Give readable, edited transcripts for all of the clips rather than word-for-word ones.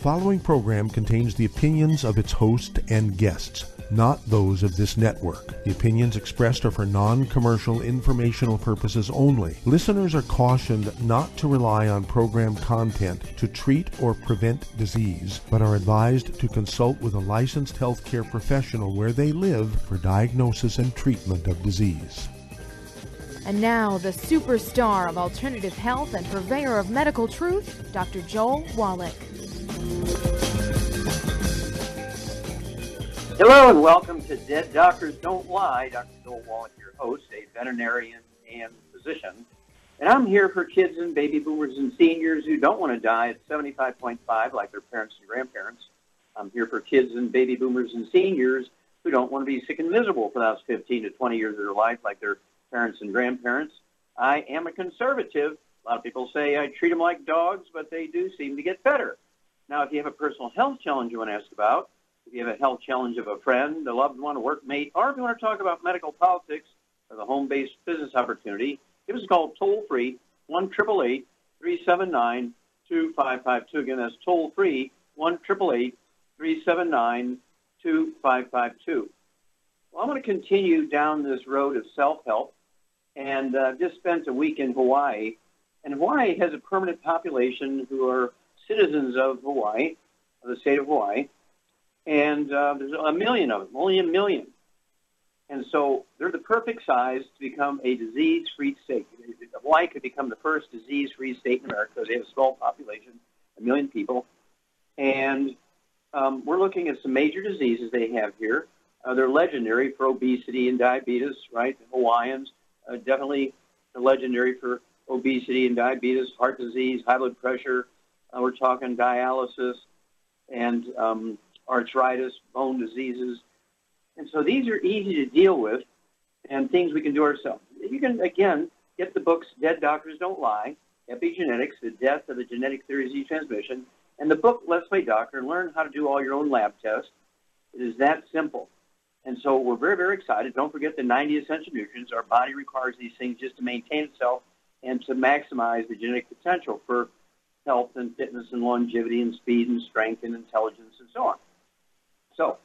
following program contains the opinions of its host and guests, not those of this network. The opinions expressed are for non-commercial informational purposes only. Listeners are cautioned not to rely on program content to treat or prevent disease, but are advised to consult with a licensed healthcare professional where they live for diagnosis and treatment of disease. And now, the superstar of alternative health and purveyor of medical truth, Dr. Joel Wallach. Hello and welcome to Dead Doctors Don't Lie. Dr. Joel Wallach, your host, a veterinarian and physician. And I'm here for kids and baby boomers and seniors who don't want to die at 75.5 like their parents and grandparents. I'm here for kids and baby boomers and seniors who don't want to be sick and miserable for the last 15 to 20 years of their life like their parents and grandparents. I am a conservative. A lot of people say I treat them like dogs, but they do seem to get better. Now, if you have a personal health challenge you want to ask about, if you have a health challenge of a friend, a loved one, a workmate, or if you want to talk about medical politics or the home-based business opportunity, give us a call toll-free, 1-888-379-2552. Again, that's toll-free, 1-888-379-2552. Well, I'm going to continue down this road of self-help, and just spent a week in Hawaii. And Hawaii has a permanent population who are citizens of Hawaii, of the state of Hawaii. And there's a million of them, only a million. And so they're the perfect size to become a disease-free state. Hawaii could become the first disease-free state in America because they have a small population, a million people. And we're looking at some major diseases they have here. They're legendary for obesity and diabetes, right? The Hawaiians definitely legendary for obesity and diabetes, heart disease, high blood pressure. We're talking dialysis and arthritis, bone diseases. And so these are easy to deal with and things we can do ourselves. You can, again, get the books Dead Doctors Don't Lie, Epigenetics, The Death of the Genetic Theory of Disease Transmission, and the book Let's Play Doctor, and learn how to do all your own lab tests. It is that simple. And so we're very, very excited. Don't forget the 90 essential nutrients. Our body requires these things just to maintain itself and to maximize the genetic potential for health and fitness and longevity and speed and strength and intelligence and so on. So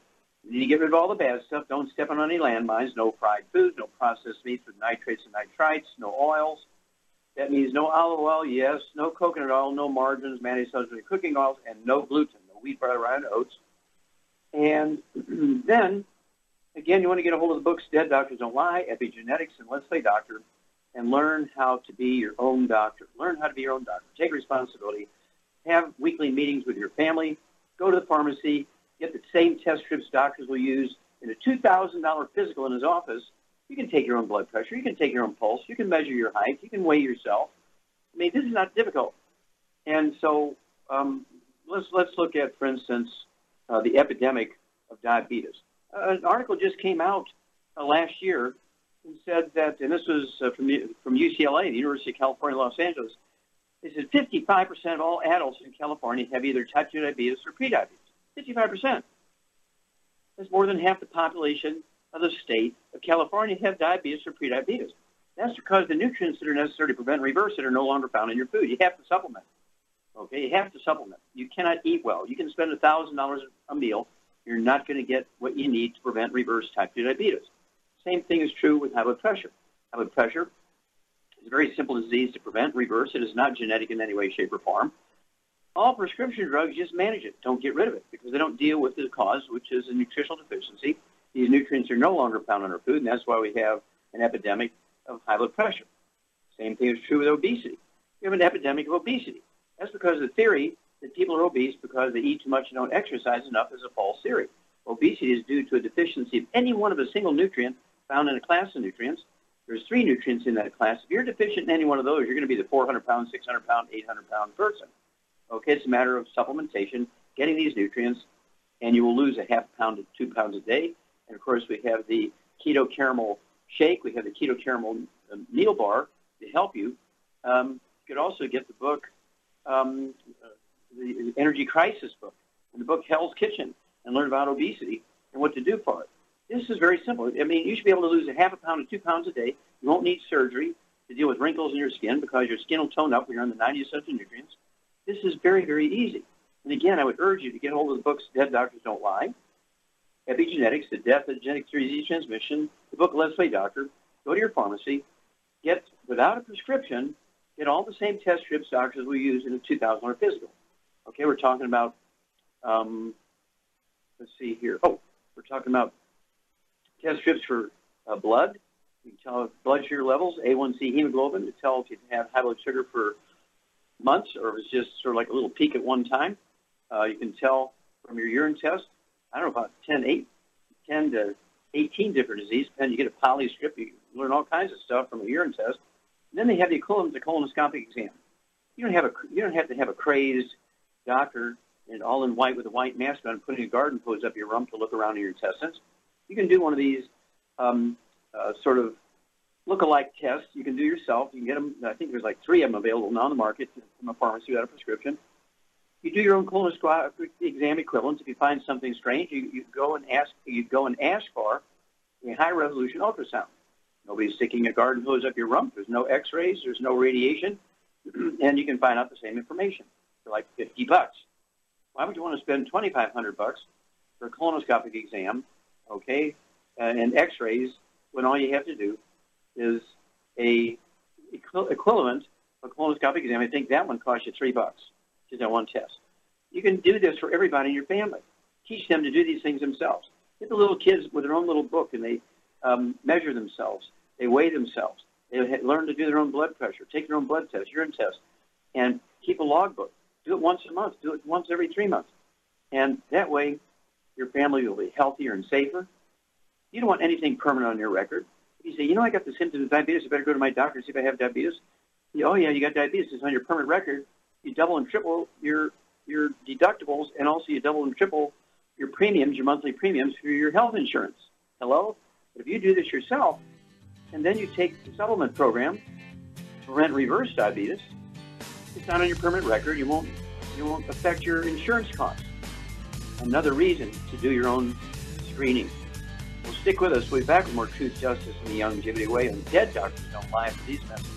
you need to get rid of all the bad stuff. Don't step on any landmines. No fried foods, no processed meats with nitrates and nitrites, no oils. That means no olive oil, yes, no coconut oil, no margarines, mayonnaise, cooking oils, and no gluten, no wheat, butter, rye, and oats. And then, again, you want to get a hold of the books Dead Doctors Don't Lie, Epigenetics, and Let's Play Doctor, and learn how to be your own doctor. Learn how to be your own doctor. Take responsibility. Have weekly meetings with your family. Go to the pharmacy. Get the same test strips doctors will use in a $2,000 physical in his office. You can take your own blood pressure. You can take your own pulse. You can measure your height. You can weigh yourself. I mean, this is not difficult. And so let's look at, for instance, the epidemic of diabetes. An article just came out last year and said that, and this was from UCLA, the University of California, Los Angeles. It said 55% of all adults in California have either type 2 diabetes or prediabetes. 55%. That's more than half the population of the state of California have diabetes or prediabetes. That's because the nutrients that are necessary to prevent and reverse it are no longer found in your food. You have to supplement. Okay, you have to supplement. You cannot eat well. You can spend $1,000 a meal. You're not going to get what you need to prevent and reverse type 2 diabetes. Same thing is true with high blood pressure. High blood pressure is a very simple disease to prevent and reverse. It is not genetic in any way, shape, or form. All prescription drugs just manage it. Don't get rid of it because they don't deal with the cause, which is a nutritional deficiency. These nutrients are no longer found in our food, and that's why we have an epidemic of high blood pressure. Same thing is true with obesity. We have an epidemic of obesity. That's because the theory that people are obese because they eat too much and don't exercise enough is a false theory. Obesity is due to a deficiency of any one of a single nutrient found in a class of nutrients. There's 3 nutrients in that class. If you're deficient in any one of those, you're going to be the 400-pound, 600-pound, 800-pound person. Okay, it's a matter of supplementation, getting these nutrients, and you will lose a half pound to 2 pounds a day. And, of course, we have the keto caramel shake. We have the keto caramel meal bar to help you. You could also get the book, the Energy Crisis book, and the book Hell's Kitchen, and learn about obesity and what to do for it. This is very simple. I mean, you should be able to lose a half a pound to 2 pounds a day. You won't need surgery to deal with wrinkles in your skin because your skin will tone up when you're on the 90 essential nutrients. This is very, very easy. And again, I would urge you to get hold of the books Dead Doctors Don't Lie, Epigenetics, The Death of Genetic Disease Transmission, the book Let's Play Doctor. Go to your pharmacy, get, without a prescription, get all the same test strips doctors will use in a $2,000 physical. Okay, we're talking about, let's see here. Oh, we're talking about test strips for blood. You can tell blood sugar levels, A1C hemoglobin, to tell if you have high blood sugar for months or if it's just sort of like a little peak at one time. You can tell from your urine test, I don't know, about 10 to 18 different diseases. Then you get a poly strip, you learn all kinds of stuff from a urine test. And then they have the equivalent of the colonoscopic exam. You don't have to have a crazed doctor and all in white with a white mask on putting a garden hose up your rump to look around in your intestines. You can do one of these sort of look-alike tests. You can do yourself. You can get them. I think there's like 3 of them available now on the market from a pharmacy without a prescription. You do your own colonoscopic exam equivalent. If you find something strange, you go and ask for a high-resolution ultrasound. Nobody's sticking a garden hose up your rump. There's no X-rays. There's no radiation, and you can find out the same information for like $50. Why would you want to spend $2,500 for a colonoscopic exam, okay, and X-rays when all you have to do is a equivalent of a colonoscopic exam? I think that one costs you $3, just that one test. You can do this for everybody in your family. Teach them to do these things themselves. Get the little kids with their own little book, and they measure themselves. They weigh themselves. They learn to do their own blood pressure, take their own blood test, urine test, and keep a logbook. Do it once a month. Do it once every 3 months. And that way, your family will be healthier and safer. You don't want anything permanent on your record. If you say, I got the symptoms of diabetes, I better go to my doctor and see if I have diabetes. Oh, yeah, you got diabetes. It's on your permanent record. You double and triple your deductibles, and also you double and triple your premiums, your monthly premiums for your health insurance. Hello? But if you do this yourself, and then you take the supplement program to prevent reverse diabetes, it's not on your permanent record. You won't affect your insurance costs. Another reason to do your own screening. Well, stick with us. We'll be back with more Truth, Justice, and the Longevity Way on Dead Doctors Don't Lie after these messages.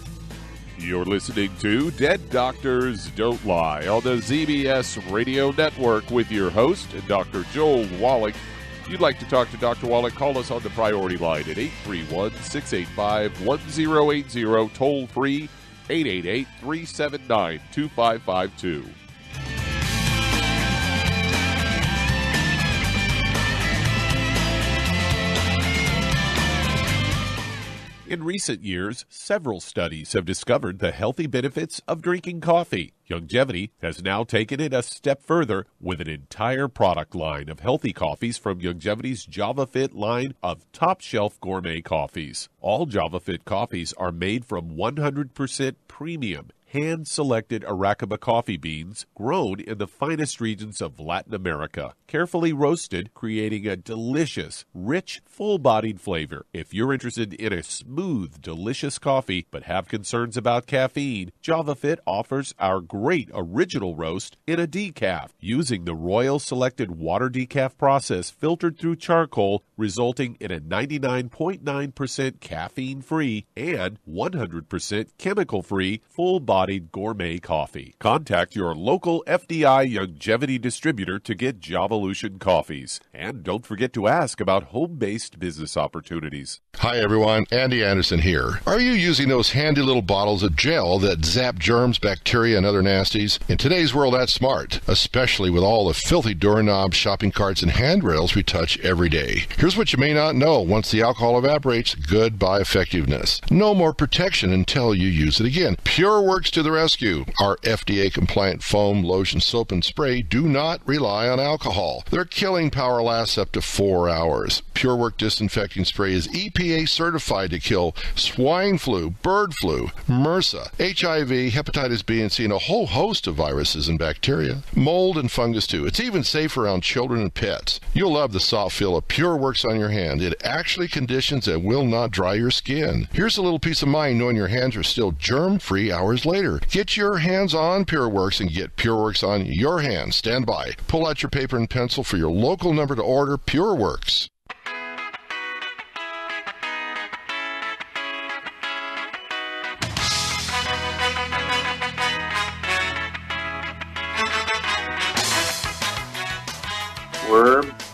You're listening to Dead Doctors Don't Lie on the ZBS Radio Network with your host, Dr. Joel Wallach. If you'd like to talk to Dr. Wallach, call us on the priority line at 831-685-1080, toll free 888-379-2552. In recent years, several studies have discovered the healthy benefits of drinking coffee. Longevity has now taken it a step further with an entire product line of healthy coffees from Longevity's JavaFit line of top-shelf gourmet coffees. All JavaFit coffees are made from 100% premium, hand-selected Arabica coffee beans grown in the finest regions of Latin America, carefully roasted, creating a delicious, rich, full-bodied flavor. If you're interested in a smooth, delicious coffee but have concerns about caffeine, JavaFit offers our great original roast in a decaf, using the Royal Selected Water Decaf process filtered through charcoal, resulting in a 99.9% caffeine-free and 100% chemical-free, full-bodied gourmet coffee. Contact your local FDI Longevity distributor to get Javalution coffees. And don't forget to ask about home-based business opportunities. Hi everyone, Andy Anderson here. Are you using those handy little bottles of gel that zap germs, bacteria, and other nasties? In today's world, that's smart, especially with all the filthy doorknobs, shopping carts, and handrails we touch every day. Here's what you may not know. Once the alcohol evaporates, goodbye effectiveness. No more protection until you use it again. PureWorks to the rescue. Our FDA-compliant foam, lotion, soap, and spray do not rely on alcohol. Their killing power lasts up to 4 hours. PureWork disinfecting spray is EPA certified to kill swine flu, bird flu, MRSA, HIV, hepatitis B and C, and a whole host of viruses and bacteria. Mold and fungus too. It's even safe around children and pets. You'll love the soft feel of PureWorks on your hand. It actually conditions and will not dry your skin. Here's a little peace of mind knowing your hands are still germ-free hours later. Get your hands on PureWorks and get PureWorks on your hands. Stand by. Pull out your paper and pencil for your local number to order PureWorks.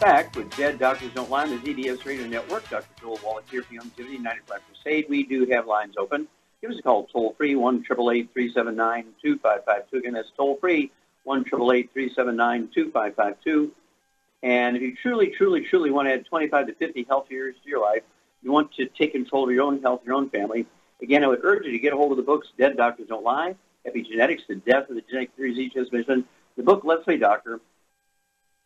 Back with Dead Doctors Don't Lie on the ZBS Radio Network. Dr. Joel Wallach here for Longevity 95 Crusade. We do have lines open. Give us a call toll-free, 1-888-379-2552. Again, that's toll-free, 1-888-379-2552. And if you truly, truly, truly want to add 25 to 50 healthy years to your life, you want to take control of your own health, your own family, again, I would urge you to get a hold of the books, Dead Doctors Don't Lie, Epigenetics, The Death of the Genetic Theories Each Has Mentioned, the book, Let's Play Doctor.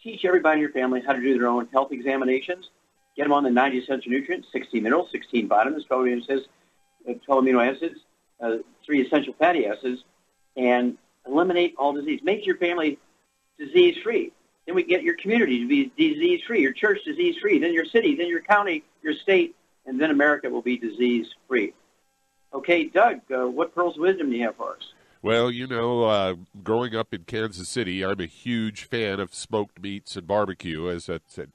Teach everybody in your family how to do their own health examinations. Get them on the 90 essential nutrients, 16 minerals, 16 vitamins, 12 amino acids, 3 essential fatty acids, and eliminate all disease. Make your family disease-free. Then we get your community to be disease-free, your church disease-free, then your city, then your county, your state, and then America will be disease-free. Okay, Doug, what pearls of wisdom do you have for us? Well, growing up in Kansas City, I'm a huge fan of smoked meats and barbecue, as that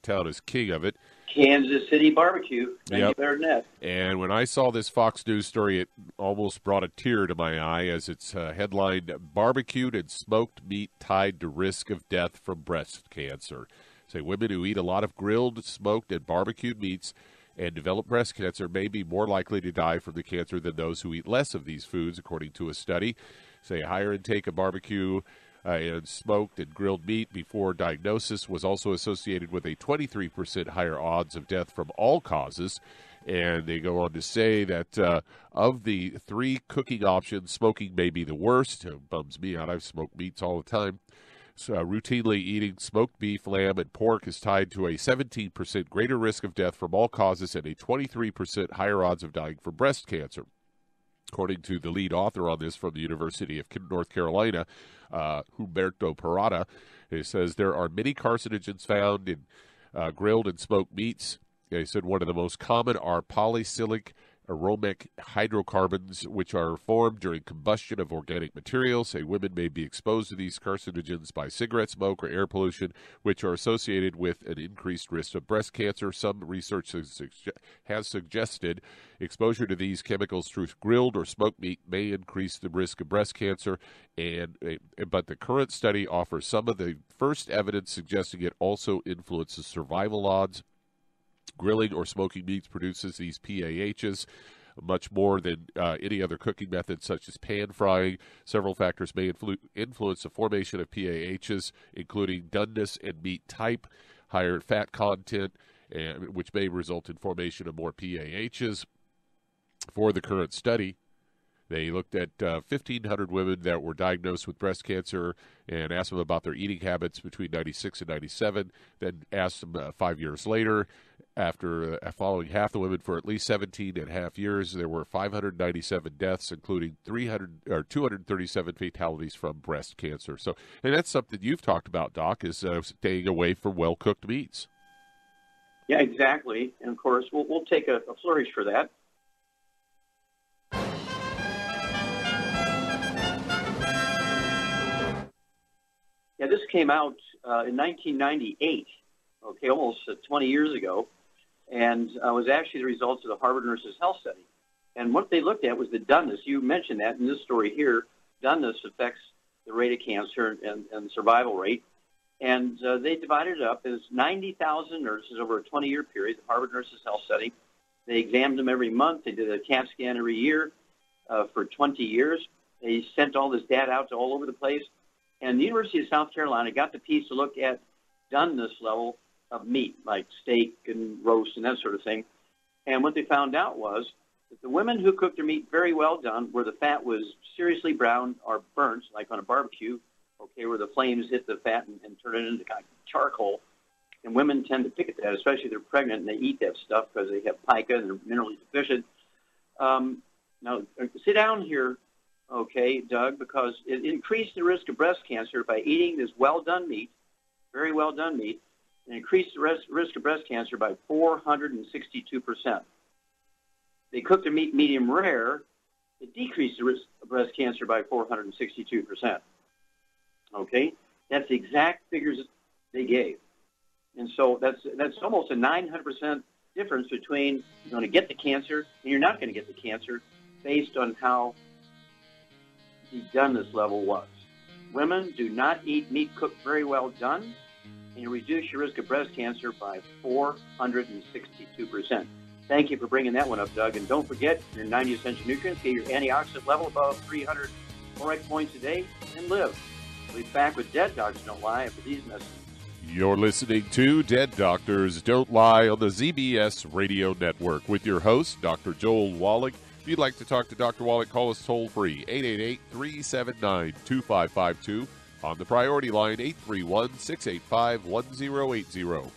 town is king of it. Kansas City barbecue. Yep. Better than that. And when I saw this Fox News story, it almost brought a tear to my eye as it's headlined, "Barbecued and Smoked Meat Tied to Risk of Death from Breast Cancer." Say women who eat a lot of grilled, smoked, and barbecued meats and develop breast cancer may be more likely to die from the cancer than those who eat less of these foods, according to a study. Say a higher intake of barbecue and smoked and grilled meat before diagnosis was also associated with a 23% higher odds of death from all causes. And they go on to say that of the 3 cooking options, smoking may be the worst. It bums me out. I've smoked meats all the time. So, routinely eating smoked beef, lamb, and pork is tied to a 17% greater risk of death from all causes and a 23% higher odds of dying from breast cancer. According to the lead author on this from the University of North Carolina, Humberto Parada, it says there are many carcinogens found in grilled and smoked meats. He said one of the most common are polycyclic aromatic hydrocarbons, which are formed during combustion of organic materials. Say women may be exposed to these carcinogens by cigarette smoke or air pollution, which are associated with an increased risk of breast cancer. Some research has suggested exposure to these chemicals through grilled or smoked meat may increase the risk of breast cancer, but the current study offers some of the first evidence suggesting it also influences survival odds. Grilling or smoking meats produces these PAHs much more than any other cooking method, such as pan frying. Several factors may influence the formation of PAHs, including doneness and meat type, higher fat content, which may result in formation of more PAHs. For the current study, they looked at 1,500 women that were diagnosed with breast cancer and asked them about their eating habits between 96 and 97, then asked them 5 years later. After following half the women for at least 17 and a half years, there were 597 deaths, including 237 fatalities from breast cancer. So, and that's something you've talked about, Doc, is staying away from well-cooked meats. Yeah, exactly. And, of course, we'll take a flourish for that. Yeah, this came out in 1998, okay, almost 20 years ago, and was actually the results of the Harvard Nurses Health Study. And what they looked at was the doneness. You mentioned that in this story here. Doneness affects the rate of cancer and survival rate. And they divided it up as 90,000 nurses over a 20-year period, the Harvard Nurses Health Study. They examined them every month. They did a CAT scan every year for 20 years. They sent all this data out to all over the place. And the University of South Carolina got the piece to look at doneness level of meat, like steak and roast and that sort of thing. And what they found out was that the women who cooked their meat very well done, where the fat was seriously brown or burnt, like on a barbecue, okay, where the flames hit the fat and turn it into kind of charcoal. And women tend to pick at that, especially if they're pregnant and they eat that stuff because they have pica and they're minerally deficient. Now, sit down here, okay, Doug, because it increased the risk of breast cancer by eating this well-done meat, very well-done meat, and increased the risk of breast cancer by 462%. They cooked their meat medium rare, it decreased the risk of breast cancer by 462%. Okay? That's the exact figures they gave. And so that's almost a 900% difference between you're going to get the cancer and you're not going to get the cancer based on how the doneness level was. Women do not eat meat cooked very well done. and you reduce your risk of breast cancer by 462%. Thank you for bringing that one up, Doug. And don't forget your 90 essential nutrients. Get your antioxidant level above 300 ORAC points a day and live. We'll be back with Dead Doctors Don't Lie after these messages. You're listening to Dead Doctors Don't Lie on the ZBS Radio Network with your host, Dr. Joel Wallach. If you'd like to talk to Dr. Wallach, call us toll-free, 888-379-2552. On the priority line, 831-685-1080.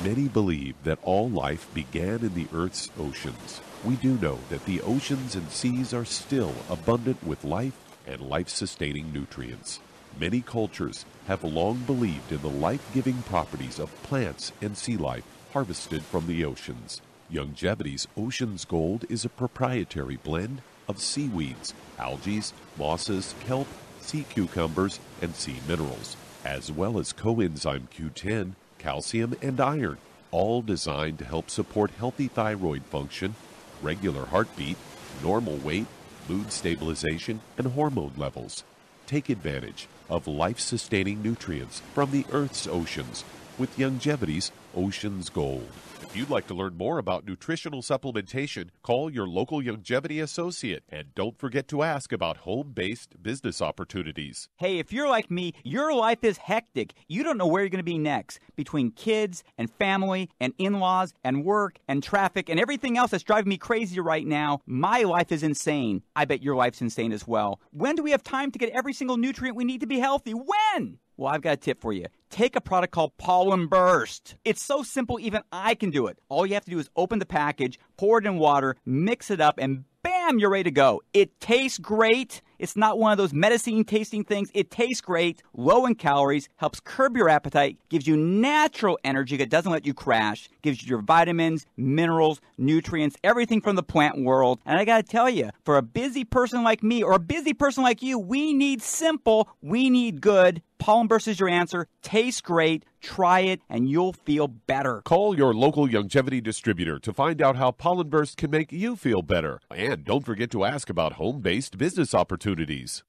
Many believe that all life began in the Earth's oceans. We do know that the oceans and seas are still abundant with life and life-sustaining nutrients. Many cultures have long believed in the life-giving properties of plants and sea life harvested from the oceans. Youngevity's Ocean's Gold is a proprietary blend of seaweeds, algae, mosses, kelp, sea cucumbers, and sea minerals, as well as coenzyme Q10, calcium, and iron, all designed to help support healthy thyroid function, regular heartbeat, normal weight, mood stabilization, and hormone levels. Take advantage of life-sustaining nutrients from the Earth's oceans with Youngevity's Ocean's Gold. If you'd like to learn more about nutritional supplementation, call your local Youngevity associate, and don't forget to ask about home-based business opportunities. Hey, if you're like me, your life is hectic. You don't know where you're going to be next. Between kids and family and in-laws and work and traffic and everything else that's driving me crazy right now, my life is insane. I bet your life's insane as well. When do we have time to get every single nutrient we need to be healthy? When? Well, I've got a tip for you. Take a product called Pollen Burst. It's so simple, even I can do it. All you have to do is open the package, pour it in water, mix it up, and bam, you're ready to go. It tastes great. It's not one of those medicine-tasting things. It tastes great, low in calories, helps curb your appetite, gives you natural energy that doesn't let you crash, gives you your vitamins, minerals, nutrients, everything from the plant world. And I got to tell you, for a busy person like me or a busy person like you, we need simple, we need good. Pollen Burst is your answer. Tastes great. Try it, and you'll feel better. Call your local Youngevity distributor to find out how Pollen Burst can make you feel better. And don't forget to ask about home-based business opportunities.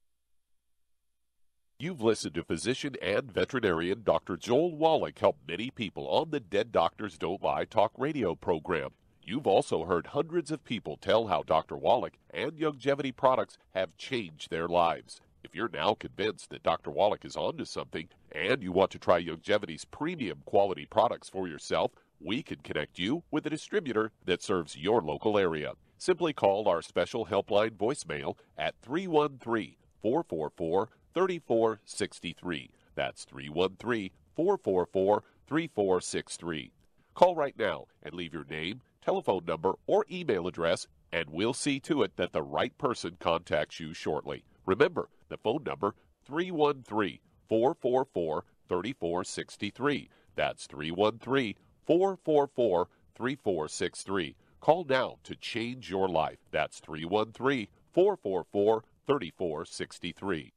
You've listened to physician and veterinarian Dr. Joel Wallach help many people on the Dead Doctors Don't Lie talk radio program. You've also heard hundreds of people tell how Dr. Wallach and Youngevity products have changed their lives. If you're now convinced that Dr. Wallach is onto something and you want to try Youngevity's premium quality products for yourself, we can connect you with a distributor that serves your local area. Simply call our special helpline voicemail at 313-444-3463. That's 313-444-3463. Call right now and leave your name, telephone number, or email address, and we'll see to it that the right person contacts you shortly. Remember, the phone number, 313-444-3463. That's 313-444-3463. Call now to change your life. That's 313-444-3463.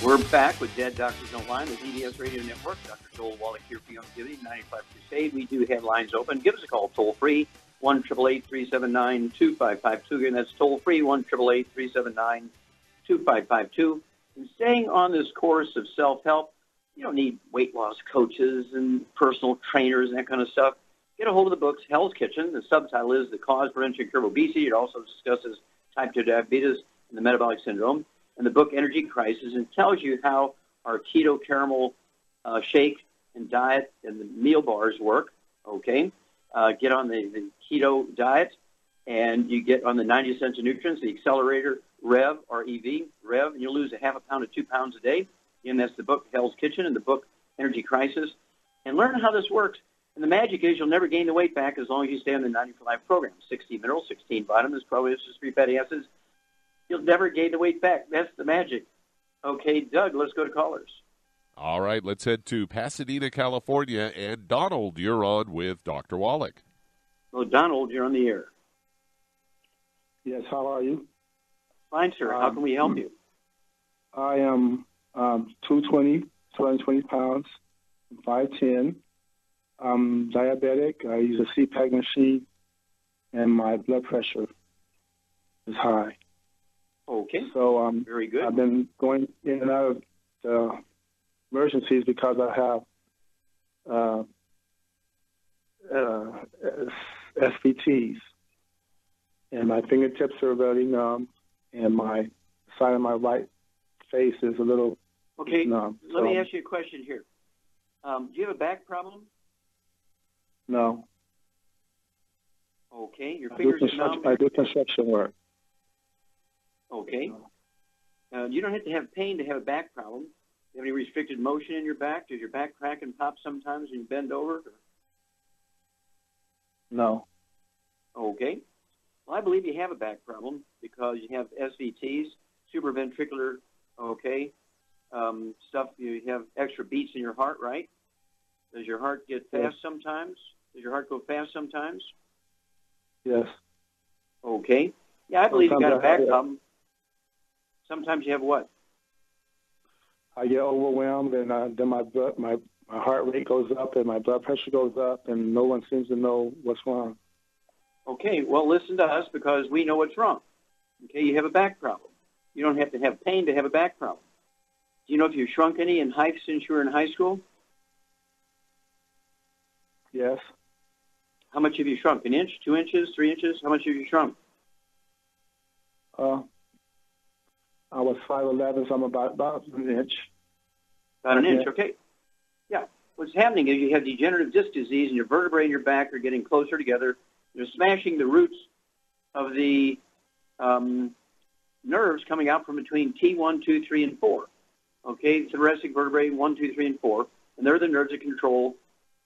We're back with Dead Doctors Don't Lie on the ZBS Radio Network. Dr. Joel Wallach here for Youngevity, 95 Crusade. We do have lines open. Give us a call toll-free, 1-888-379-2552. Again, that's toll-free, 1-888-379-2552. And staying on this course of self-help, you don't need weight loss coaches and personal trainers and that kind of stuff. Get a hold of the books, Hell's Kitchen. The subtitle is The Cause, Prevention, and Cure of Obesity. It also discusses type 2 diabetes and the metabolic syndrome. And the book Energy Crisis, and tells you how our keto caramel shake and diet and the meal bars work, okay? Get on the keto diet, and you get on the 90 essential nutrients, the accelerator, REV, R-E-V, REV, and you'll lose a half a pound to 2 pounds a day. And that's the book Hell's Kitchen and the book Energy Crisis. And learn how this works. And the magic is you'll never gain the weight back as long as you stay on the 90 for Life program. 16 minerals, 16 vitamins, probiotics, 3 fatty acids. You'll never gain the weight back. That's the magic. Okay, Doug, let's go to callers. All right, let's head to Pasadena, California. And Donald, you're on with Dr. Wallach. Well, Donald, you're on the air. Yes, how are you? Fine, sir. How can we help you? I am 220 pounds, 5'10". I'm diabetic. I use a CPAP machine, and my blood pressure is high. Okay. So very good. I've been going in and out of the emergencies because I have SVTs, and my fingertips are very numb, and my side of my right face is a little numb. Let me ask you a question here. Do you have a back problem? No. Okay. Your fingers are numb. I do construction work. Okay. You don't have to have pain to have a back problem. Do you have any restricted motion in your back? Does your back crack and pop sometimes when you bend over? No. Okay. Well, I believe you have a back problem because you have SVTs, supraventricular, stuff. You have extra beats in your heart, right? Does your heart get fast sometimes? Does your heart go fast sometimes? Yes. Okay. Yeah, I believe you got a back problem. Sometimes you have what? I get overwhelmed, and then my heart rate goes up, and my blood pressure goes up, and no one seems to know what's wrong. Okay, well, listen to us because we know what's wrong. Okay, you have a back problem. You don't have to have pain to have a back problem. Do you know if you've shrunk any in height since you were in high school? Yes. How much have you shrunk? An inch, 2 inches, 3 inches? How much have you shrunk? I was 5'11", so I'm about an inch. About an inch, okay. Yeah. What's happening is you have degenerative disc disease, and your vertebrae in your back are getting closer together. You're smashing the roots of the nerves coming out from between T1, 2, 3, and 4. Okay, thoracic vertebrae 1, 2, 3, and 4, and they're the nerves that control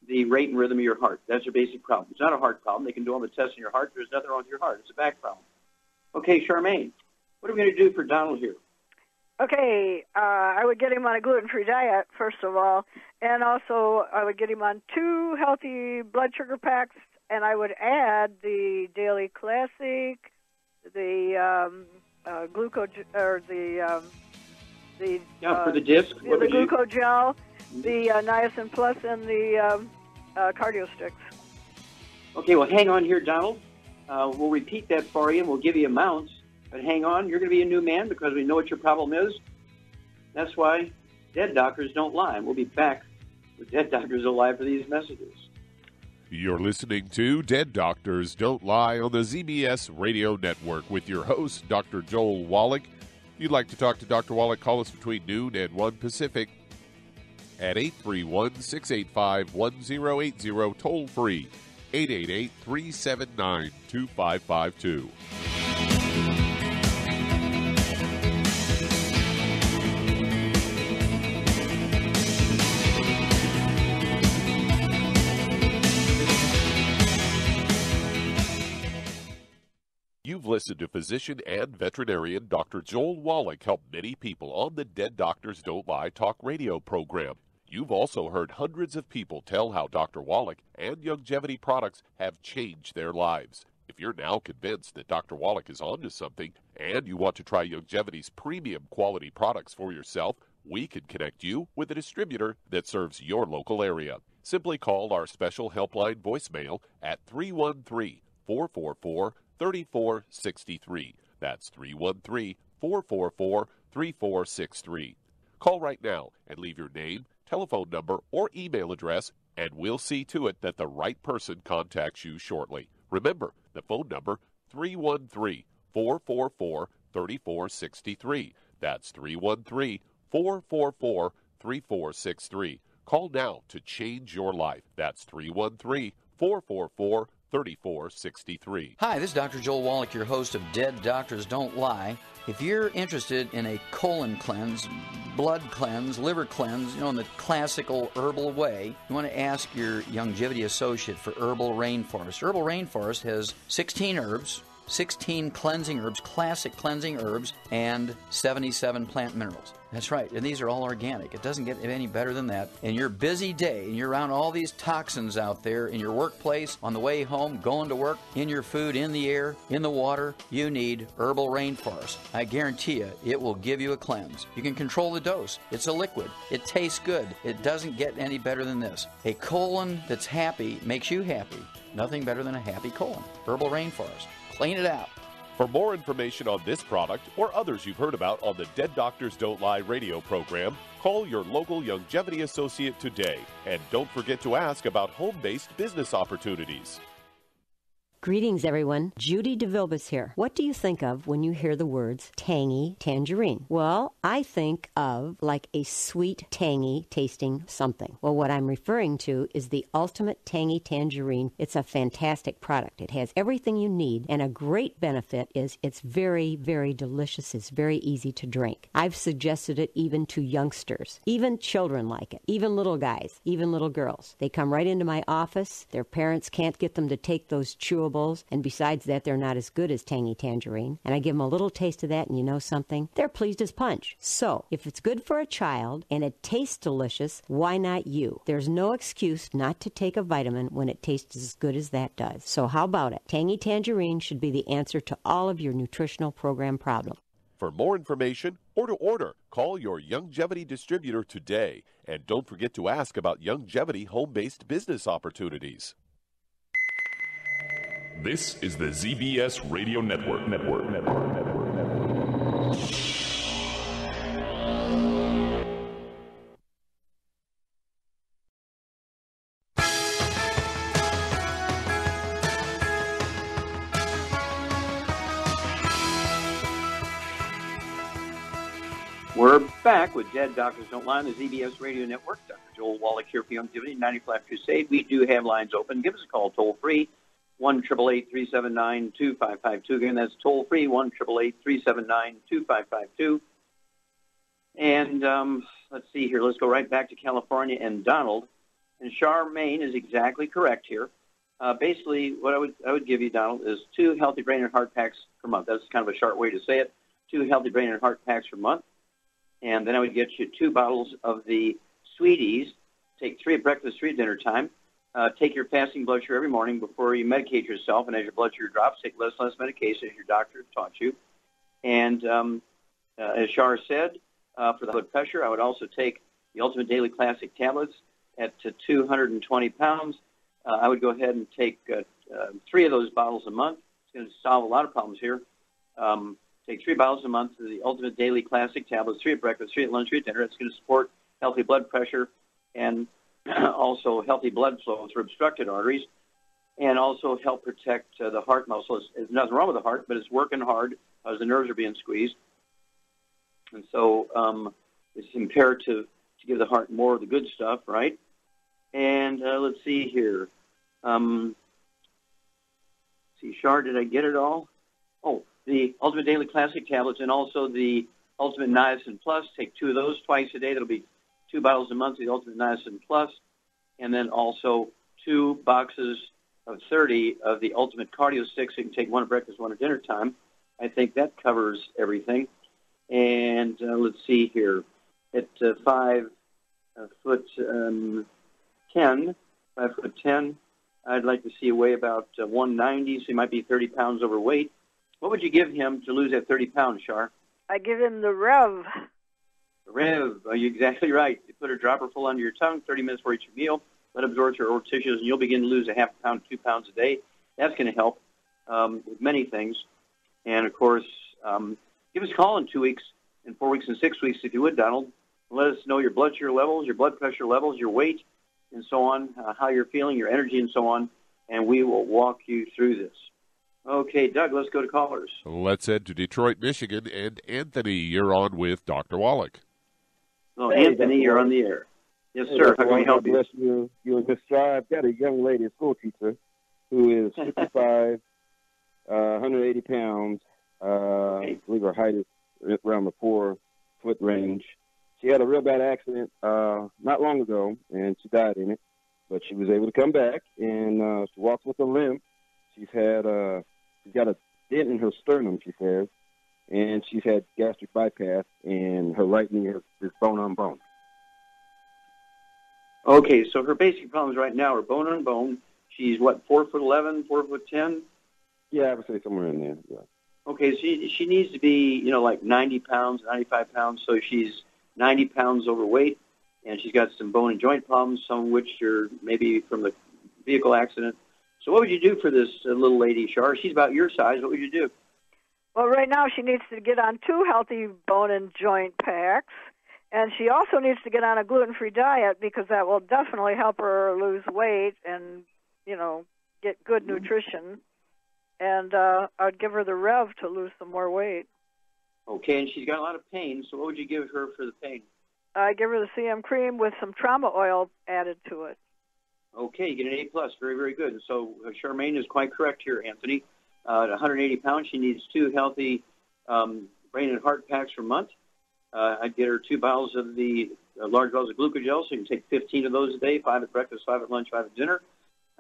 the rate and rhythm of your heart. That's your basic problem. It's not a heart problem. They can do all the tests in your heart. There's nothing wrong with your heart. It's a back problem. Okay, Charmaine, what are we going to do for Donald here? Okay, I would get him on a gluten-free diet, first of all, and also I would get him on 2 healthy blood sugar packs, and I would add the Daily Classic, the glucose, or the for the disc, the glucogel, the niacin plus, and the cardio sticks. Okay, well, hang on here, Donald. We'll repeat that for you, and we'll give you amounts. But hang on, you're going to be a new man because we know what your problem is. That's why Dead Doctors don't lie. We'll be back with Dead Doctors Alive for these messages. You're listening to Dead Doctors Don't Lie on the ZBS Radio Network with your host, Dr. Joel Wallach. If you'd like to talk to Dr. Wallach, call us between noon and 1 Pacific at 831-685-1080, toll free, 888-379-2552. You've listened to physician and veterinarian Dr. Joel Wallach help many people on the Dead Doctors Don't Lie talk radio program. You've also heard hundreds of people tell how Dr. Wallach and Longevity products have changed their lives. If you're now convinced that Dr. Wallach is onto something and you want to try Longevity's premium quality products for yourself, we can connect you with a distributor that serves your local area. Simply call our special helpline voicemail at 313-444-3463. That's 313-444-3463. Call right now and leave your name, telephone number, or email address, and we'll see to it that the right person contacts you shortly. Remember, the phone number, 313-444-3463. That's 313-444-3463. Call now to change your life. That's 313-444-3463. Hi, this is Dr. Joel Wallach, your host of Dead Doctors Don't Lie. If you're interested in a colon cleanse, blood cleanse, liver cleanse, in the classical herbal way, you want to ask your Longevity associate for Herbal Rainforest. Herbal Rainforest has 16 herbs, 16 cleansing herbs, classic cleansing herbs, and 77 plant minerals. That's right, and these are all organic. It doesn't get any better than that. In your busy day, and you're around all these toxins out there, in your workplace, on the way home, going to work, in your food, in the air, in the water, you need Herbal Rainforest. I guarantee you, it will give you a cleanse. You can control the dose. It's a liquid. It tastes good. It doesn't get any better than this. A colon that's happy makes you happy. Nothing better than a happy colon. Herbal Rainforest. Clean it out. For more information on this product or others you've heard about on the Dead Doctors Don't Lie radio program, call your local Longevity associate today. And don't forget to ask about home-based business opportunities. Greetings, everyone. Judy DeVilbus here. What do you think of when you hear the words tangy tangerine? Well, I think of like a sweet, tangy tasting something. Well, what I'm referring to is the Ultimate Tangy Tangerine. It's a fantastic product. It has everything you need, and a great benefit is it's very, very delicious. It's very easy to drink. I've suggested it even to youngsters. Even children like it. Even little guys. Even little girls. They come right into my office. Their parents can't get them to take those chewables, and besides that, they're not as good as Tangy Tangerine. And I give them a little taste of that, and you know something? They're pleased as punch. So, if it's good for a child and it tastes delicious, why not you? There's no excuse not to take a vitamin when it tastes as good as that does. So how about it? Tangy Tangerine should be the answer to all of your nutritional program problems. For more information or to order, call your Longevity distributor today. And don't forget to ask about Longevity home-based business opportunities. This is the ZBS Radio Network. We're back with Dead Doctors Don't Lie on the ZBS Radio Network. Dr. Joel Wallach here for Longevity 95 Crusade. We do have lines open. Give us a call toll-free. 1-888-379-2552. Again, that's toll-free, 1-888-379-2552. And let's see here. Let's go right back to California and Donald. And Charmaine is exactly correct here. Basically, what I would give you, Donald, is 2 healthy brain and heart packs per month. That's kind of a short way to say it. 2 healthy brain and heart packs per month. And then I would get you 2 bottles of the Sweeties. Take 3 at breakfast, 3 at dinner time. Take your fasting blood sugar every morning before you medicate yourself, and as your blood sugar drops, take less and less medication as your doctor taught you. And as Shar said, for the blood pressure, I would also take the Ultimate Daily Classic tablets at 220 pounds. I would go ahead and take 3 of those bottles a month. It's going to solve a lot of problems here. Take 3 bottles a month of the Ultimate Daily Classic tablets, 3 at breakfast, 3 at lunch, 3 at dinner. It's going to support healthy blood pressure and also healthy blood flow through obstructed arteries, and also help protect the heart muscle. There's nothing wrong with the heart, but it's working hard as the nerves are being squeezed. And so it's imperative to give the heart more of the good stuff, right? And let's see here. Shar, did I get it all? Oh, the Ultimate Daily Classic tablets and also the Ultimate Niacin Plus. Take 2 of those twice a day. That'll be 2 bottles a month of the Ultimate Niacin Plus, and then also 2 boxes of 30 of the Ultimate Cardio Sticks. You can take 1 at breakfast, 1 at dinner time. I think that covers everything. And let's see here. At 5'10", 5'10", I'd like to see you weigh about 190, so he might be 30 pounds overweight. What would you give him to lose that 30 pounds, Shar? I give him the Rev. Rev, you're exactly right. You put a dropper full under your tongue, 30 minutes for each meal, let it absorb your oral tissues, and you'll begin to lose a half pound, 2 pounds a day. That's going to help with many things. And, of course, give us a call in 2 weeks, in 4 weeks, and 6 weeks, if you would, Donald. Let us know your blood sugar levels, your blood pressure levels, your weight, and so on, how you're feeling, your energy, and so on, and we will walk you through this. Okay, Doug, let's go to callers. Let's head to Detroit, Michigan, and Anthony, you're on with Dr. Wallach. Oh, hey, Anthony, you're on the air. Yes, sir. How can we help you? Bless you. You and Mr. I've got a young lady, a school teacher, who is 55, 180 pounds. I believe her height is around the 4-foot range. She had a real bad accident not long ago, and she died in it. But she was able to come back, and she walks with a limp. She's got a dent in her sternum, she says, and she's had gastric bypass, and her right knee is bone on bone. Okay, so her basic problems right now are bone on bone. She's, what, 4'11", 4'10"? Yeah, I would say somewhere in there, yeah. Okay, so she needs to be, like 90 pounds, 95 pounds, so she's 90 pounds overweight, and she's got some bone and joint problems, some of which are maybe from the vehicle accident. So what would you do for this little lady, Char? She's about your size. What would you do? Well, right now she needs to get on 2 healthy bone and joint packs, and she also needs to get on a gluten-free diet because that will definitely help her lose weight and, get good nutrition. And I'd give her the Rev to lose some more weight. Okay, and she's got a lot of pain, so what would you give her for the pain? I give her the CM cream with some trauma oil added to it. Okay, you get an A+. Very, very good. And so Charmaine is quite correct here, Anthony. At 180 pounds, she needs 2 healthy brain and heart packs per month. I'd get her 2 bottles of the large bottles of glucogel, so you can take 15 of those a day, 5 at breakfast, 5 at lunch, 5 at dinner.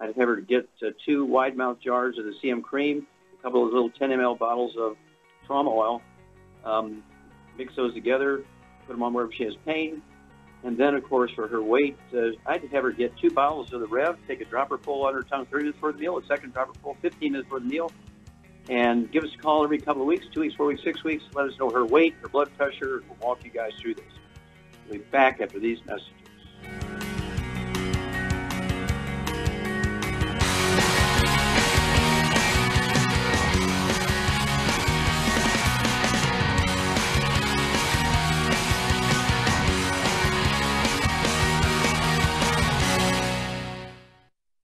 I'd have her get 2 wide-mouth jars of the CM cream, a couple of little 10 ml bottles of trauma oil. Mix those together, put them on wherever she has pain. And then, of course, for her weight, I'd have her get 2 bottles of the Rev, take a dropper full on her tongue 30 minutes before the meal, a second dropper full 15 minutes before the meal, and give us a call every couple of weeks, 2 weeks, 4 weeks, 6 weeks. Let us know her weight, her blood pressure. We'll walk you guys through this. We'll be back after these messages.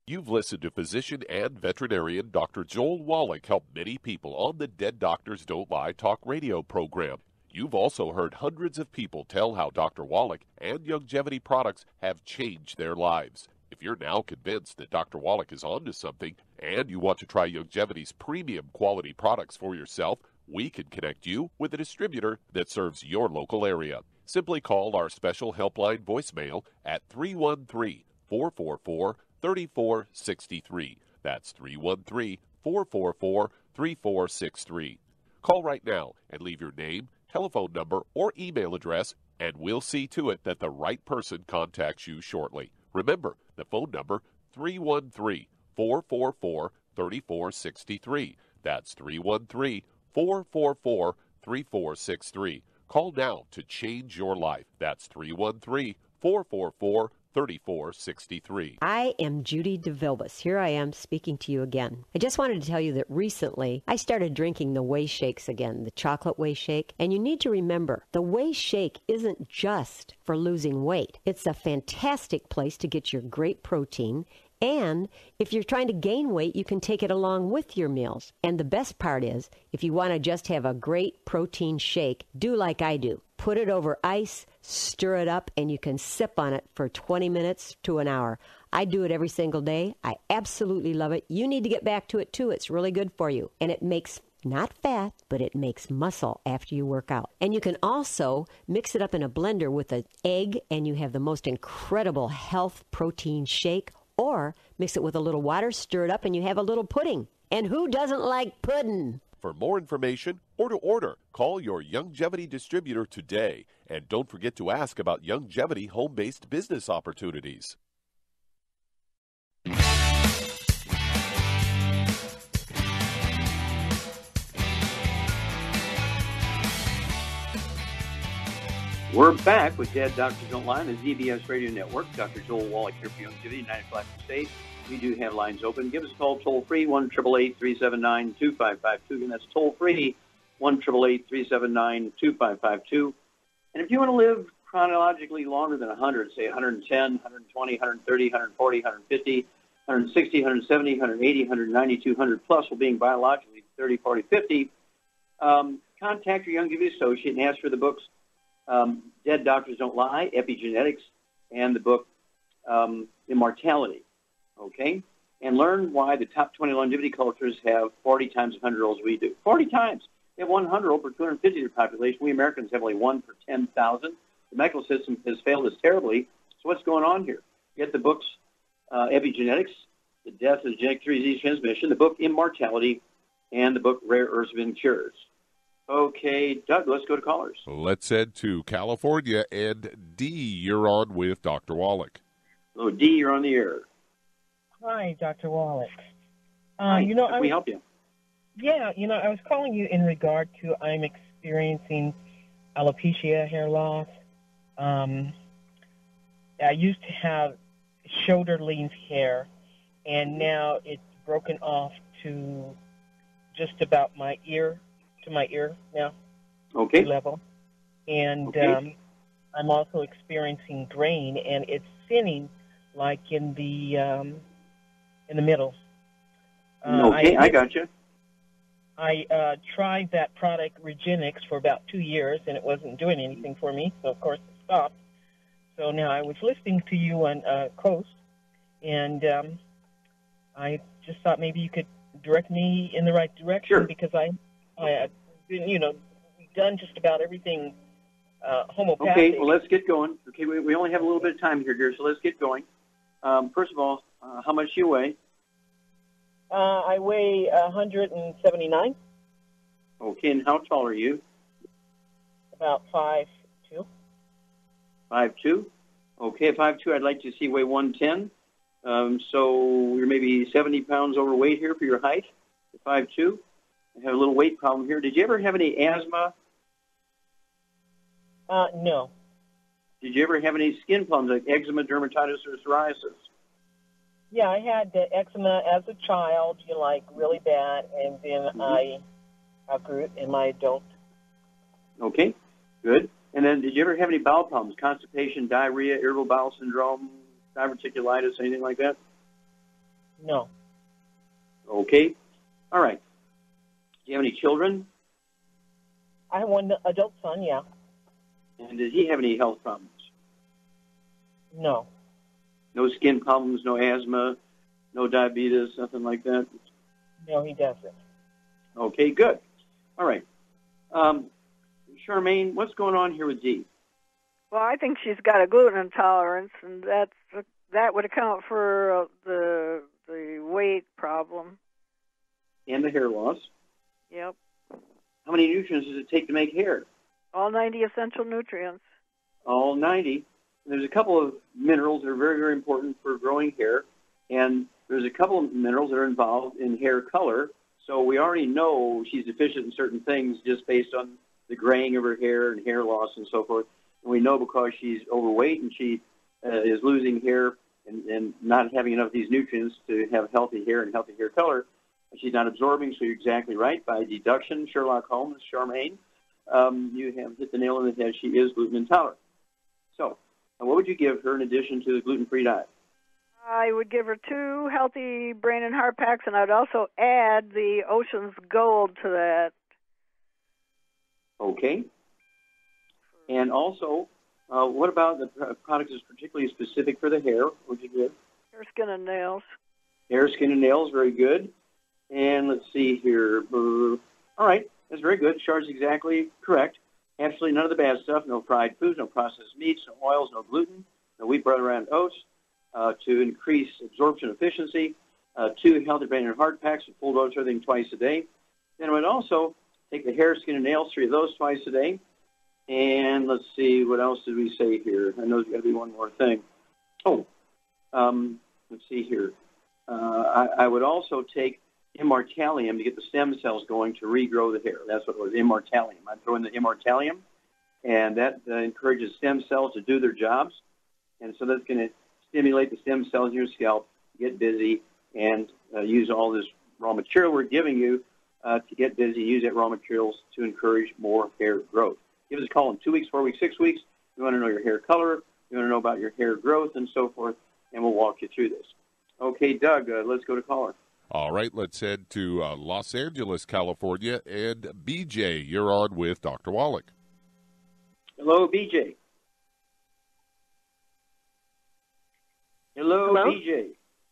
You've listened to physician and veterinarian Dr. Joel Wallach help many people on the Dead Doctors Don't Lie talk radio program. You've also heard hundreds of people tell how Dr. Wallach and Youngevity products have changed their lives. If you're now convinced that Dr. Wallach is onto something and you want to try Youngevity's premium quality products for yourself, we can connect you with a distributor that serves your local area. Simply call our special helpline voicemail at 313-444-3463. That's 313-444-3463. Call right now and leave your name, telephone number, or email address, and we'll see to it that the right person contacts you shortly. Remember, the phone number, 313-444-3463. That's 313-444-3463. Call now to change your life. That's 313-444-3463. 3463. I am Judy DeVilbus. Here I am speaking to you again. I just wanted to tell you that recently I started drinking the Whey Shakes again, the chocolate Whey Shake. And you need to remember, the Whey Shake isn't just for losing weight. It's a fantastic place to get your great protein. And if you're trying to gain weight, you can take it along with your meals. And the best part is, if you want to just have a great protein shake, do like I do. Put it over ice, stir it up, and you can sip on it for 20 minutes to an hour. I do it every single day. I absolutely love it. You need to get back to it, too. It's really good for you. And it makes not fat, but it makes muscle after you work out. And you can also mix it up in a blender with an egg, and you have the most incredible health protein shake. Or mix it with a little water, stir it up, and you have a little pudding. And who doesn't like pudding? For more information or to order, call your Youngevity distributor today. And don't forget to ask about Youngevity home-based business opportunities. We're back with Dead Doctors Don't Lie on the ZBS Radio Network. Dr. Joel Wallach here for Youngevity, United Classic State. We do have lines open. Give us a call toll-free, 1-888-379-2552. Again, that's toll-free, 1-888-379-2552. And if you want to live chronologically longer than 100, say 110, 120, 130, 140, 150, 160, 170, 180, 190, 200 plus, while being biologically 30, 40, 50, contact your Youngevity associate and ask for the books Dead Doctors Don't Lie, Epigenetics, and the book Immortality, okay? And learn why the top 20 longevity cultures have 40 times 100-year-olds we do. 40 times. They have 100 per 250 of their population. We Americans have only 1 per 10,000. The medical system has failed us terribly. So what's going on here? Get the books Epigenetics, The Death of the Genetic Disease Transmission, the book Immortality, and the book Rare Earths Been Cures. Okay, Doug, let's go to callers. Let's head to California, and D, you're on with Dr. Wallach. Hello, D, you're on the air. Hi, Dr. Wallach. Hi, how can we help you? Yeah, I was calling you in regard to I'm experiencing alopecia, hair loss. I used to have shoulder-length hair, and now it's broken off to just about my ear now. Okay. Level. And I'm also experiencing graying, and it's thinning like in the middle. Okay, I got you. I tried that product, Regenix, for about 2 years, and it wasn't doing anything for me, so of course it stopped. So now I was listening to you on Coast, and I just thought maybe you could direct me in the right direction, because I done just about everything homeopathic. Okay, well, let's get going. Okay, we only have a little bit of time here, dear, so let's get going. First of all, how much do you weigh? I weigh 179. Okay, and how tall are you? About 5'2". 5'2"? Okay, 5'2", I'd like to see weigh 110. So you're maybe 70 pounds overweight here for your height, 5'2". I have a little weight problem here. Did you ever have any asthma? No. Did you ever have any skin problems like eczema, dermatitis, or psoriasis? Yeah, I had eczema as a child, really bad, and then I outgrew it in my adult. Okay, good. And then did you ever have any bowel problems, constipation, diarrhea, irritable bowel syndrome, diverticulitis, anything like that? No. Okay. All right. Do you have any children? I have one adult son, yeah. And does he have any health problems? No. No skin problems, no asthma, no diabetes, nothing like that? No, he doesn't. Okay, good. All right. Charmaine, what's going on here with Dee? Well, I think she's got a gluten intolerance, and that would account for the weight problem. And the hair loss. Yep. How many nutrients does it take to make hair? All 90 essential nutrients. All 90. There's a couple of minerals that are very, very important for growing hair, and there's a couple of minerals that are involved in hair color. So we already know she's deficient in certain things just based on the graying of her hair and hair loss and so forth. And we know because she's overweight and she is losing hair and not having enough of these nutrients to have healthy hair and healthy hair color. She's not absorbing, so you're exactly right. By deduction, Sherlock Holmes, Charmaine, you have hit the nail on the head. She is gluten intolerant. So what would you give her in addition to the gluten-free diet? I would give her 2 healthy brain and heart packs, and I'd also add the Ocean's Gold to that. Okay. And also, what about the product that's particularly specific for the hair? What would you give? Hair, skin, and nails. Hair, skin, and nails, very good. And let's see here. All right, that's very good. Char's exactly correct. Absolutely none of the bad stuff. No fried foods, no processed meats, no oils, no gluten, no wheat, bread, and oats. To increase absorption efficiency, 2 healthy brain and heart packs, a full dose of everything twice a day. Then I would also take the hair, skin, and nails, 3 of those twice a day. And let's see, what else did we say here? I know there's got to be one more thing. Let's see here. I would also take immortalium to get the stem cells going to regrow the hair. That's what it was, immortalium. I'd throw in the immortalium, and that encourages stem cells to do their jobs. And so that's going to stimulate the stem cells in your scalp, get busy, and use all this raw material we're giving you to get busy, use that raw materials to encourage more hair growth. Give us a call in 2 weeks, 4 weeks, 6 weeks. We want to know your hair color. We want to know about your hair growth and so forth, and we'll walk you through this. Okay, Doug, let's go to caller. All right, let's head to Los Angeles, California, and BJ, you're on with Dr. Wallach. Hello, BJ. Hello, BJ.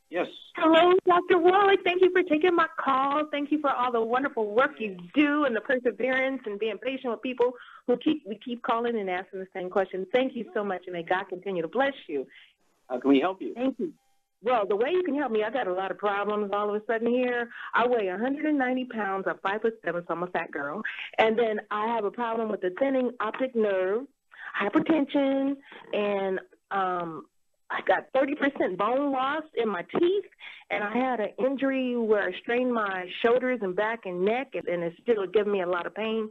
Yes. Hello, Dr. Wallach. Thank you for taking my call. Thank you for all the wonderful work you do and the perseverance and being patient with people who keep calling and asking the same question. Thank you so much, and may God continue to bless you. How can we help you? Thank you. Well, the way you can help me, I got a lot of problems all of a sudden here. I weigh 190 pounds. I'm 5'7", so I'm a fat girl. And then I have a problem with the thinning optic nerve, hypertension, and I got 30% bone loss in my teeth. And I had an injury where I strained my shoulders and back and neck, and it's still giving me a lot of pain.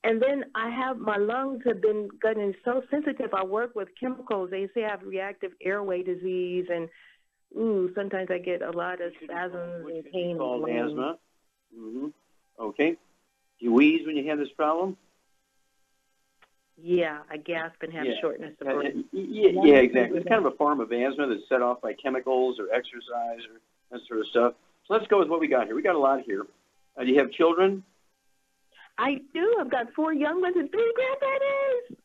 And then my lungs have been getting so sensitive. I work with chemicals. They say I have reactive airway disease, and sometimes I get a lot of spasms and pain. Called asthma. Mm-hmm. Okay. Do you wheeze when you have this problem? Yeah, I gasp and have shortness of breath. Yeah, exactly. It's kind of a form of asthma that's set off by chemicals or exercise or that sort of stuff. So let's go with what we got here. We got a lot here. Do you have children? I do. I've got 4 young ones and 3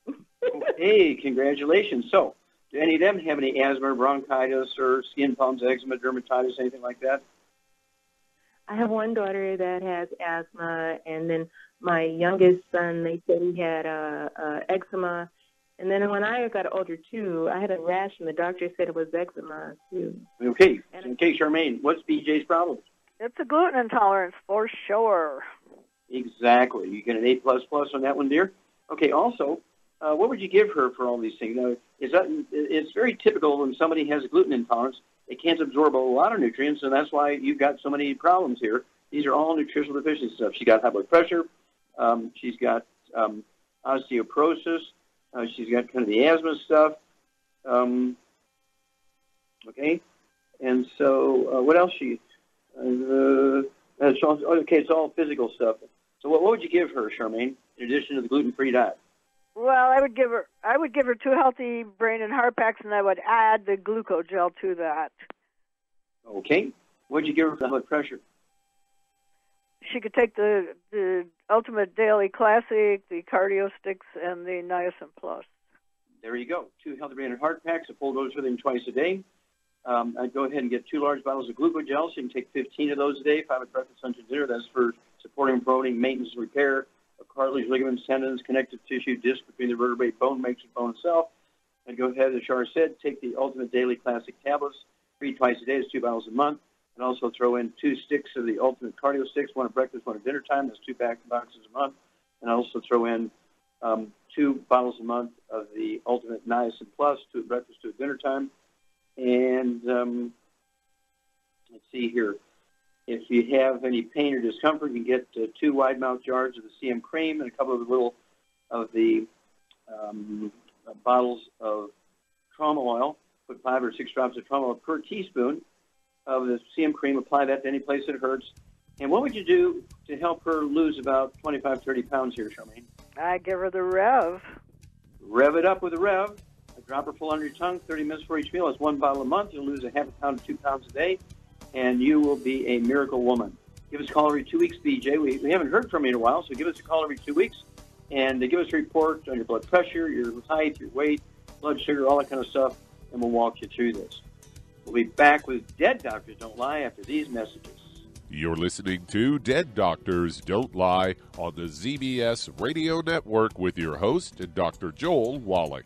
grandbabies. Hey, congratulations. So, do any of them have any asthma, bronchitis, or skin problems, eczema, dermatitis, anything like that? I have one daughter that has asthma, and then my youngest son, they said he had eczema. And then when I got older, too, I had a rash, and the doctor said it was eczema, too. Okay. Okay, Charmaine, what's BJ's problem? It's a gluten intolerance for sure. Exactly. You get an A++ on that one, dear. Okay, also, what would you give her for all these things? Now, it's very typical when somebody has a gluten intolerance, they can't absorb a lot of nutrients, and that's why you've got so many problems here. These are all nutritional deficiency stuff. She's got high blood pressure. She's got osteoporosis. She's got kind of the asthma stuff. Okay. And so what else it's all physical stuff. So what would you give her, Charmaine, in addition to the gluten-free diet? Well, I would give her 2 healthy brain and heart packs, and I would add the glucogel to that. Okay. What would you give her for blood pressure? She could take the Ultimate Daily Classic, the Cardio Sticks, and the Niacin Plus. There you go. 2 healthy brain and heart packs, a full dose of them twice a day. I'd go ahead and get 2 large bottles of glucogel, so you can take 15 of those a day, 5 at breakfast, lunch, and dinner. That's for supporting, promoting, maintenance, and repair of cartilage, ligaments, tendons, connective tissue, disc between the vertebrae, bone matrix, bone itself. I'd go ahead, as Char said, take the Ultimate Daily Classic tablets, 3 twice a day. That's 2 bottles a month. And also throw in 2 sticks of the Ultimate Cardio Sticks, 1 at breakfast, 1 at dinner time. That's 2 boxes a month. And also throw in 2 bottles a month of the Ultimate Niacin Plus, 2 at breakfast, 2 at dinner time. And let's see here. If you have any pain or discomfort, you can get 2 wide-mouth jars of the CM cream and a couple of the bottles of trauma oil. Put 5 or 6 drops of trauma oil per teaspoon of the CM cream. Apply that to any place that hurts. And what would you do to help her lose about 25, 30 pounds here, Charmaine? I give her the Rev. Rev it up with the Rev. A dropper full under your tongue, 30 minutes for each meal. That's 1 bottle a month. You'll lose a half a pound to 2 pounds a day, and you will be a miracle woman. Give us a call every 2 weeks, BJ. We haven't heard from you in a while, so give us a call every 2 weeks, and give us a report on your blood pressure, your height, your weight, blood sugar, all that kind of stuff, and we'll walk you through this. We'll be back with Dead Doctors Don't Lie after these messages. You're listening to Dead Doctors Don't Lie on the ZBS Radio Network with your host, Dr. Joel Wallach.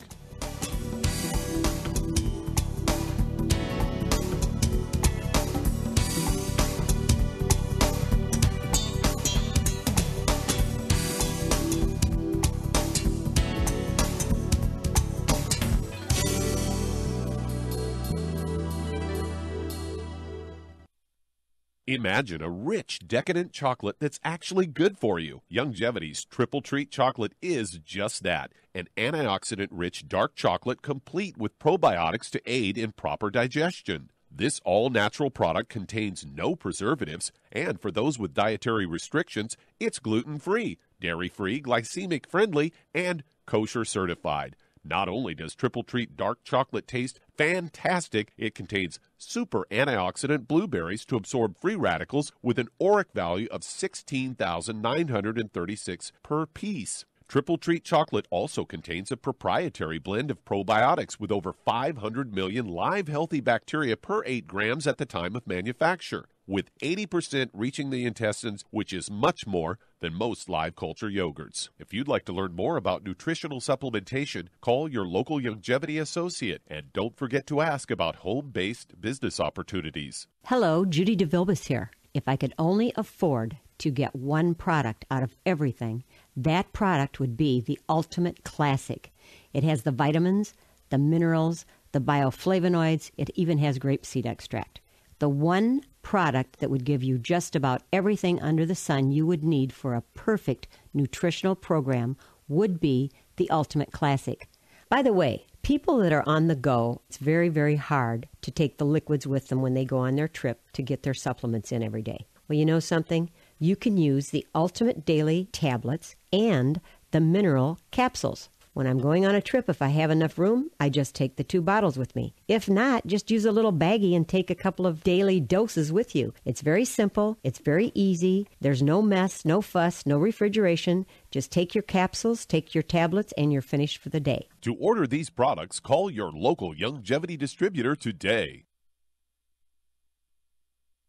Imagine a rich, decadent chocolate that's actually good for you. Youngevity's Triple Treat Chocolate is just that, an antioxidant-rich dark chocolate complete with probiotics to aid in proper digestion. This all-natural product contains no preservatives, and for those with dietary restrictions, it's gluten-free, dairy-free, glycemic-friendly, and kosher certified. Not only does Triple Treat Dark Chocolate taste fantastic, it contains super antioxidant blueberries to absorb free radicals with an ORAC value of 16,936 per piece. Triple Treat Chocolate also contains a proprietary blend of probiotics with over 500 million live healthy bacteria per 8 grams at the time of manufacture. With 80% reaching the intestines, which is much more, than most live culture yogurts. If you'd like to learn more about nutritional supplementation, call your local Youngevity associate, and don't forget to ask about home-based business opportunities. Hello, Judy DeVilbus here. If I could only afford to get one product out of everything, that product would be the Ultimate Classic. It has the vitamins, the minerals, the bioflavonoids. It even has grapeseed extract. The one product that would give you just about everything under the sun you would need for a perfect nutritional program would be the Ultimate Classic. By the way, people that are on the go, it's very, very hard to take the liquids with them when they go on their trip to get their supplements in every day. Well, you know something? You can use the Ultimate Daily tablets and the mineral capsules. When I'm going on a trip, if I have enough room, I just take the 2 bottles with me. If not, just use a little baggie and take a couple of daily doses with you. It's very simple. It's very easy. There's no mess, no fuss, no refrigeration. Just take your capsules, take your tablets, and you're finished for the day. To order these products, call your local Youngevity distributor today.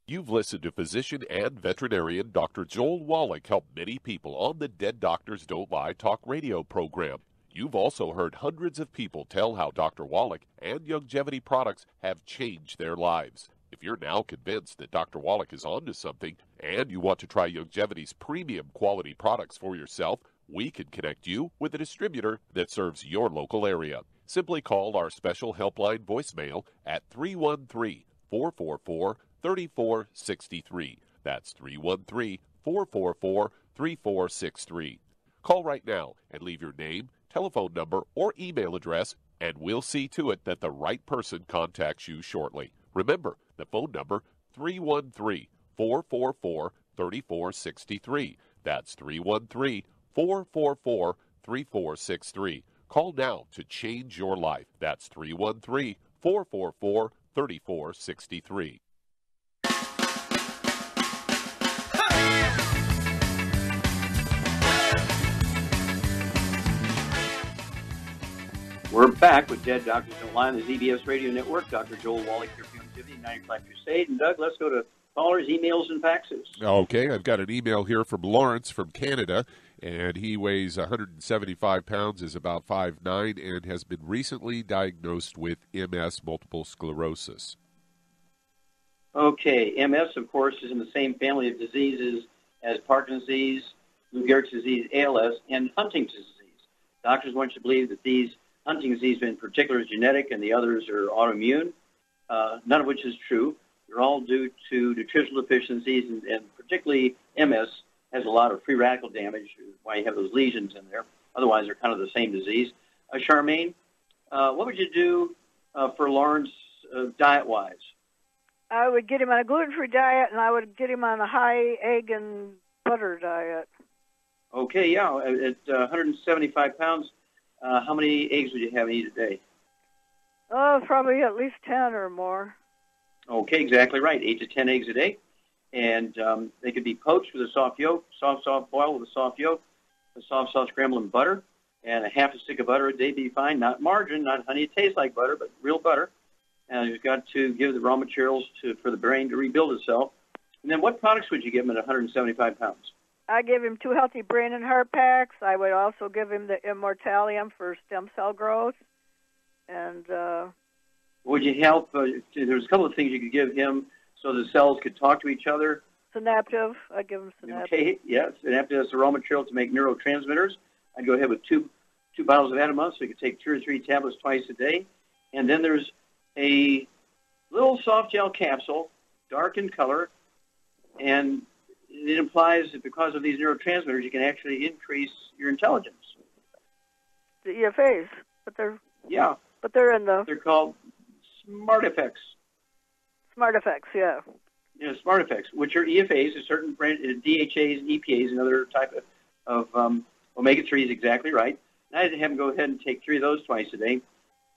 You've listened to physician and veterinarian Dr. Joel Wallach help many people on the Dead Doctors Don't Lie talk radio program. You've also heard hundreds of people tell how Dr. Wallach and Youngevity products have changed their lives. If you're now convinced that Dr. Wallach is onto something and you want to try Youngevity's premium quality products for yourself, we can connect you with a distributor that serves your local area. Simply call our special helpline voicemail at 313-444-3463. That's 313-444-3463. Call right now and leave your name, telephone number, or email address, and we'll see to it that the right person contacts you shortly. Remember, the phone number, 313-444-3463. That's 313-444-3463. Call now to change your life. That's 313-444-3463. We're back with Dead Doctors Don't Lie on the ZBS Radio Network. Dr. Joel Wallach here from Youngevity, 95 Crusade. And Doug, let's go to callers, emails, and faxes. Okay, I've got an email here from Lawrence from Canada, and he weighs 175 pounds, is about 5'9", and has been recently diagnosed with MS, multiple sclerosis. Okay, MS, of course, is in the same family of diseases as Parkinson's disease, Lou Gehrig's disease, ALS, and Huntington's disease. Doctors want you to believe that these Huntington's disease in particular is genetic and the others are autoimmune, none of which is true. They're all due to nutritional deficiencies, and particularly MS has a lot of free radical damage, why you have those lesions in there. Otherwise, they're kind of the same disease. Charmaine, what would you do for Lawrence diet-wise? I would get him on a gluten-free diet, and I would get him on a high egg and butter diet. Okay, yeah, at 175 pounds, how many eggs would you have eat a day? Oh, probably at least 10 or more. Okay, exactly right. 8 to 10 eggs a day. And they could be poached with a soft yolk, soft boil with a soft yolk, a soft scramble in butter, and a half a stick of butter a day be fine. Not margarine, not honey. It tastes like butter, but real butter. And you've got to give the raw materials for the brain to rebuild itself. And then what products would you give him at 175 pounds? I give him 2 healthy brain and heart packs. I would also give him the Immortalium for stem cell growth. And would you help? There's a couple of things you could give him so the cells could talk to each other. Synaptive. I'd give him Synaptive. Okay, yes. Synaptive has the raw material to make neurotransmitters. I'd go ahead with two bottles of that a month, so you could take 2 or 3 tablets twice a day. And then there's a little soft gel capsule, dark in color, and it implies that because of these neurotransmitters, you can actually increase your intelligence. The EFAs, but they're in the. They're called Smart Effects. Smart Effects, yeah. Yeah, Smart Effects, which are EFAs, a certain brand, DHAs, EPAs, another type of omega-3s, exactly right. And I'd have them go ahead and take 3 of those twice a day,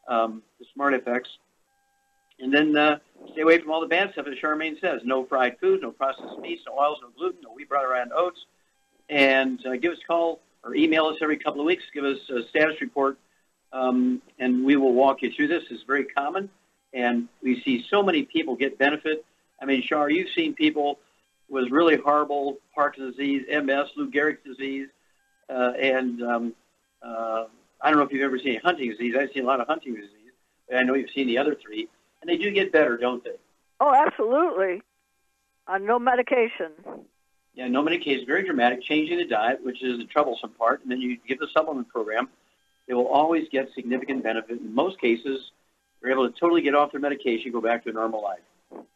the Smart Effects. And then stay away from all the bad stuff, as Charmaine says. No fried food, no processed meats, no oils, no gluten, no wheat, bran, and oats. And give us a call or email us every couple of weeks. Give us a status report, and we will walk you through this. It's very common, and we see so many people get benefit. I mean, Char, you've seen people was really horrible, Parkinson's disease, MS, Lou Gehrig's disease, and I don't know if you've ever seen Huntington's disease. I've seen a lot of Huntington's disease. I know you've seen the other three, and they do get better, don't they? Oh, absolutely. No medication. Yeah, no medication. Very dramatic. Changing the diet, which is the troublesome part, and then you give the supplement program. They will always get significant benefit. In most cases, they're able to totally get off their medication, go back to a normal life.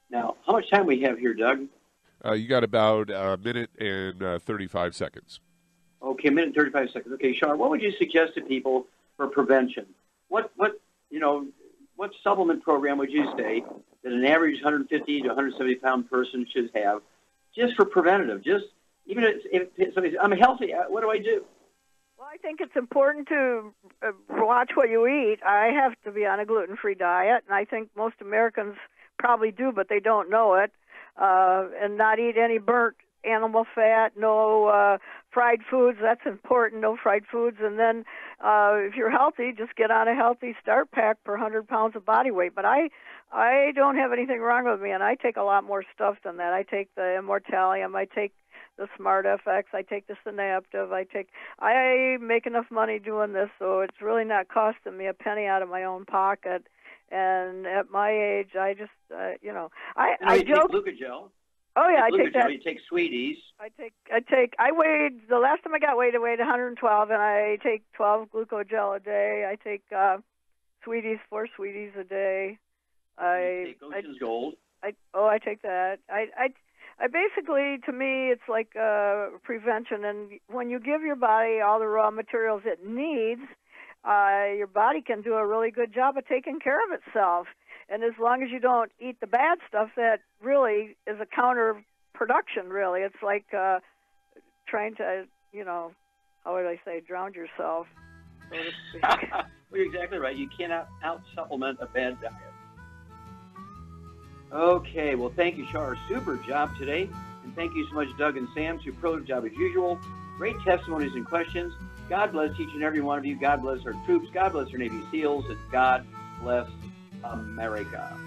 Now, how much time we have here, Doug? You got about a minute and 35 seconds. Okay, a minute and 35 seconds. Okay, Sean, what would you suggest to people for prevention? What supplement program would you say that an average 150 to 170 pound person should have, just for preventative? Just even if somebody says, I'm healthy, what do I do? Well, I think it's important to watch what you eat. I have to be on a gluten-free diet, and I think most Americans probably do, but they don't know it. And not eat any burnt animal fat, no fried foods. That's important, no fried foods. And then if you're healthy, just get on a healthy start pack per 100 pounds of body weight. But I don't have anything wrong with me, and I take a lot more stuff than that. I take the Immortalium, I take the Smart FX, I take the Synaptive, I make enough money doing this, so it's really not costing me a penny out of my own pocket. And at my age, I just, I joke. Take Glucogel. Oh yeah, I take that. You take Sweeties. I weighed, the last time I weighed 112, and I take 12 Glucogel a day. I take Sweeties, 4 Sweeties a day. I take Ocean's Gold. I take that. I basically, to me, it's like prevention. And when you give your body all the raw materials it needs, your body can do a really good job of taking care of itself. And as long as you don't eat the bad stuff, that really is a counterproduction, really. It's like trying to, how would I say, drown yourself, so to speak. Well, you're exactly right. You cannot out-supplement a bad diet. Okay, well, thank you, Char. Super job today. And thank you so much, Doug and Sam. Superlative job as usual. Great testimonies and questions. God bless each and every one of you. God bless our troops. God bless our Navy SEALs. And God bless America.